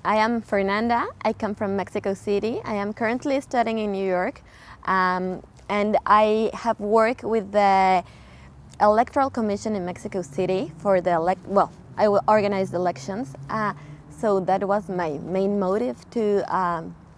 I am Fernanda. I come from Mexico City. I am currently studying in New York, and I have worked with the Electoral Commission in Mexico City for the I will organize elections. So that was my main motive to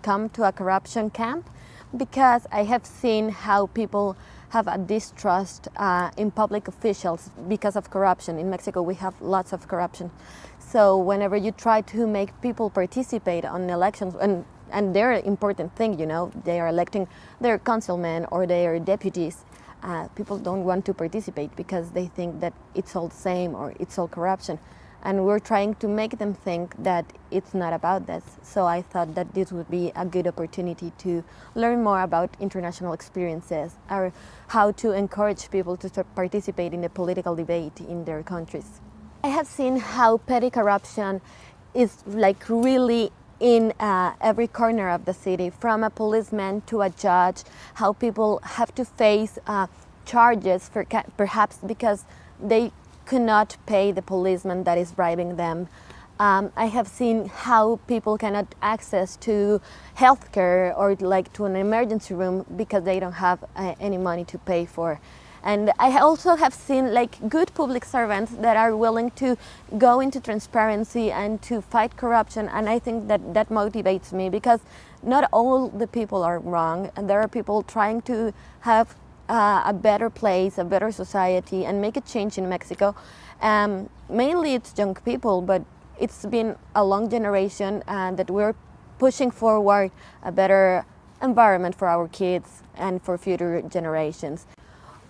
come to a corruption camp, because I have seen how people have a distrust in public officials because of corruption. In Mexico, we have lots of corruption. So whenever you try to make people participate on elections, and they're an important thing, they are electing their councilmen or their deputies, people don't want to participate because they think that it's all the same or it's all corruption. And we're trying to make them think that it's not about this. So I thought that this would be a good opportunity to learn more about international experiences, or how to encourage people to participate in the political debate in their countries. I have seen how petty corruption is really in every corner of the city, from a policeman to a judge, how people have to face charges for perhaps because they could not pay the policeman that is bribing them. I have seen how people cannot access to healthcare or to an emergency room because they don't have any money to pay for. And I also have seen good public servants that are willing to go into transparency and to fight corruption, and I think that motivates me, because not all the people are wrong, and there are people trying to have a better place, a better society, and make a change in Mexico. Mainly it's young people, but it's been a long generation that we're pushing forward a better environment for our kids and for future generations.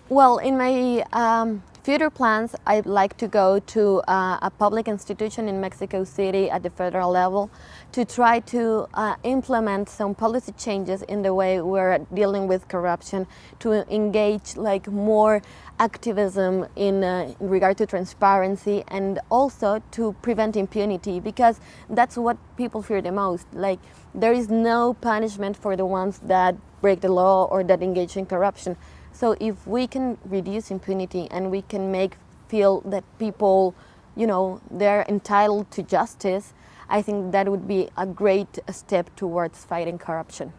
Well, in my future plans, I'd like to go to a public institution in Mexico City at the federal level to try to implement some policy changes in the way we're dealing with corruption, to engage more activism in regard to transparency, and also to prevent impunity, because that's what people fear the most. There is no punishment for the ones that break the law or that engage in corruption. So if we can reduce impunity and we can make feel that people, they're entitled to justice, I think that would be a great step towards fighting corruption.